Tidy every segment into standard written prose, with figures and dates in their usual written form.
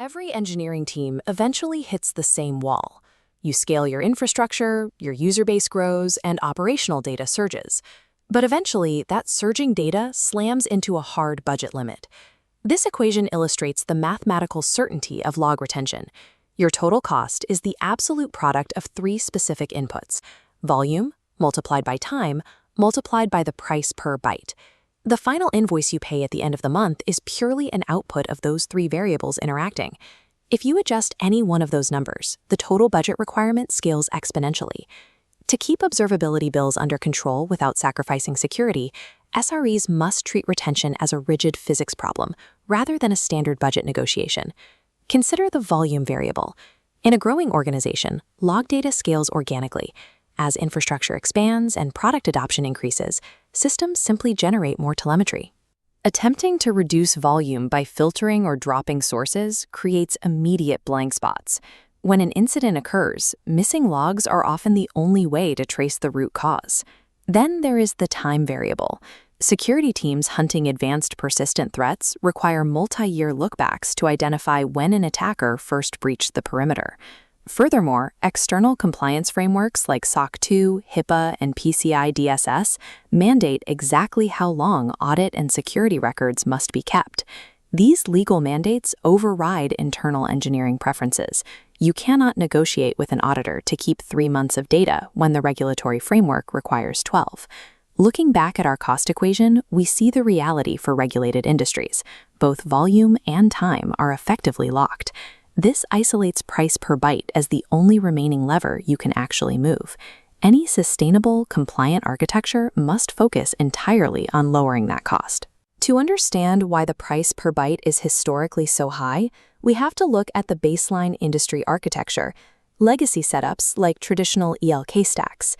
Every engineering team eventually hits the same wall. You scale your infrastructure, your user base grows, and operational data surges. But eventually, that surging data slams into a hard budget limit. This equation illustrates the mathematical certainty of log retention. Your total cost is the absolute product of three specific inputs: volume, multiplied by time, multiplied by the price per byte. The final invoice you pay at the end of the month is purely an output of those three variables interacting. If you adjust any one of those numbers, the total budget requirement scales exponentially. To keep observability bills under control without sacrificing security, SREs must treat retention as a rigid physics problem rather than a standard budget negotiation. Consider the volume variable. In a growing organization, log data scales organically. As infrastructure expands and product adoption increases, systems simply generate more telemetry. Attempting to reduce volume by filtering or dropping sources creates immediate blank spots. When an incident occurs, missing logs are often the only way to trace the root cause. Then there is the time variable. Security teams hunting advanced persistent threats require multi-year lookbacks to identify when an attacker first breached the perimeter. Furthermore, external compliance frameworks like SOC 2, HIPAA, and PCI DSS mandate exactly how long audit and security records must be kept. These legal mandates override internal engineering preferences. You cannot negotiate with an auditor to keep 3 months of data when the regulatory framework requires 12. Looking back at our cost equation, we see the reality for regulated industries. Both volume and time are effectively locked. This isolates price per byte as the only remaining lever you can actually move. Any sustainable, compliant architecture must focus entirely on lowering that cost. To understand why the price per byte is historically so high, we have to look at the baseline industry architecture, legacy setups like traditional ELK stacks.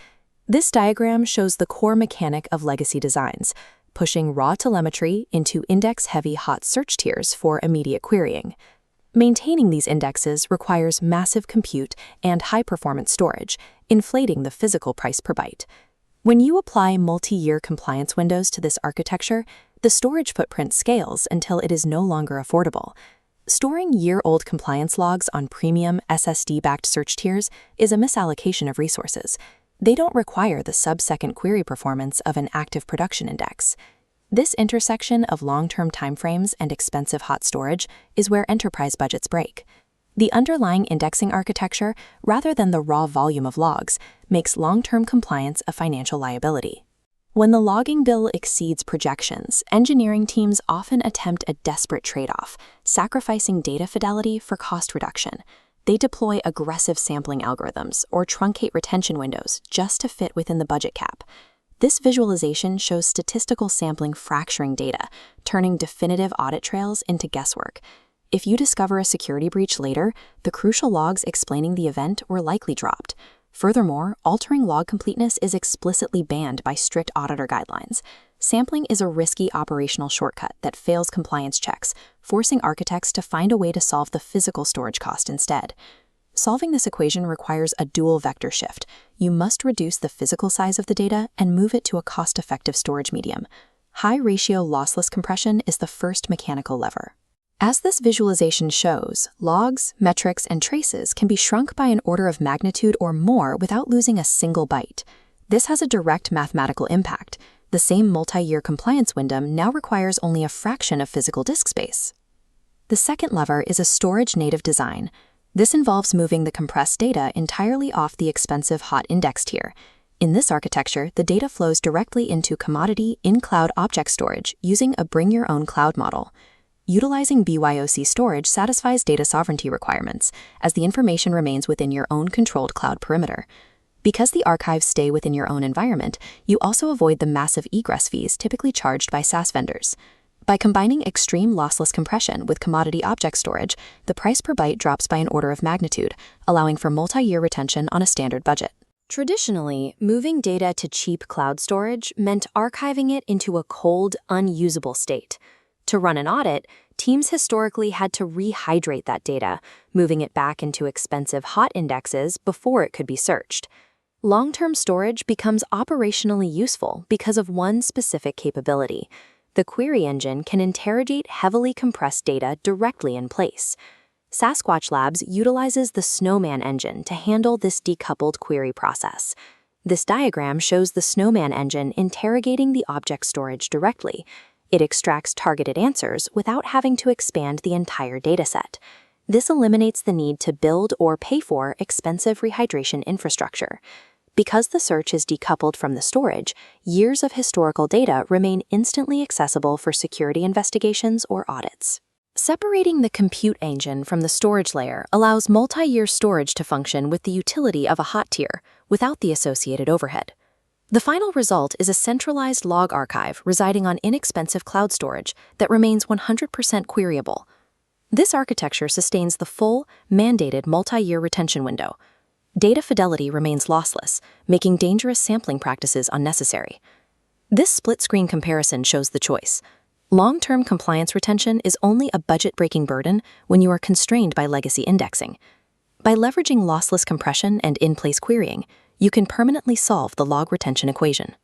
This diagram shows the core mechanic of legacy designs, pushing raw telemetry into index-heavy hot search tiers for immediate querying. Maintaining these indexes requires massive compute and high-performance storage, inflating the physical price per byte. When you apply multi-year compliance windows to this architecture, the storage footprint scales until it is no longer affordable. Storing year-old compliance logs on premium SSD-backed search tiers is a misallocation of resources. They don't require the sub-second query performance of an active production index. This intersection of long-term timeframes and expensive hot storage is where enterprise budgets break. The underlying indexing architecture, rather than the raw volume of logs, makes long-term compliance a financial liability. When the logging bill exceeds projections, engineering teams often attempt a desperate trade-off, sacrificing data fidelity for cost reduction. They deploy aggressive sampling algorithms or truncate retention windows just to fit within the budget cap. This visualization shows statistical sampling fracturing data, turning definitive audit trails into guesswork. If you discover a security breach later, the crucial logs explaining the event were likely dropped. Furthermore, altering log completeness is explicitly banned by strict auditor guidelines. Sampling is a risky operational shortcut that fails compliance checks, forcing architects to find a way to solve the physical storage cost instead. Solving this equation requires a dual vector shift. You must reduce the physical size of the data and move it to a cost-effective storage medium. High-ratio lossless compression is the first mechanical lever. As this visualization shows, logs, metrics, and traces can be shrunk by an order of magnitude or more without losing a single byte. This has a direct mathematical impact. The same multi-year compliance window now requires only a fraction of physical disk space. The second lever is a storage-native design. This involves moving the compressed data entirely off the expensive hot index tier. In this architecture, the data flows directly into commodity in-cloud object storage using a bring-your-own-cloud model. Utilizing BYOC storage satisfies data sovereignty requirements, as the information remains within your own controlled cloud perimeter. Because the archives stay within your own environment, you also avoid the massive egress fees typically charged by SaaS vendors. By combining extreme lossless compression with commodity object storage, the price per byte drops by an order of magnitude, allowing for multi-year retention on a standard budget. Traditionally, moving data to cheap cloud storage meant archiving it into a cold, unusable state. To run an audit, teams historically had to rehydrate that data, moving it back into expensive hot indexes before it could be searched. Long-term storage becomes operationally useful because of one specific capability. The query engine can interrogate heavily compressed data directly in place. Sasquatch Labs utilizes the Snowman engine to handle this decoupled query process. This diagram shows the Snowman engine interrogating the object storage directly. It extracts targeted answers without having to expand the entire dataset. This eliminates the need to build or pay for expensive rehydration infrastructure. Because the search is decoupled from the storage, years of historical data remain instantly accessible for security investigations or audits. Separating the compute engine from the storage layer allows multi-year storage to function with the utility of a hot tier, without the associated overhead. The final result is a centralized log archive residing on inexpensive cloud storage that remains 100% queryable. This architecture sustains the full, mandated multi-year retention window. Data fidelity remains lossless, making dangerous sampling practices unnecessary. This split-screen comparison shows the choice. Long-term compliance retention is only a budget-breaking burden when you are constrained by legacy indexing. By leveraging lossless compression and in-place querying, you can permanently solve the log retention equation.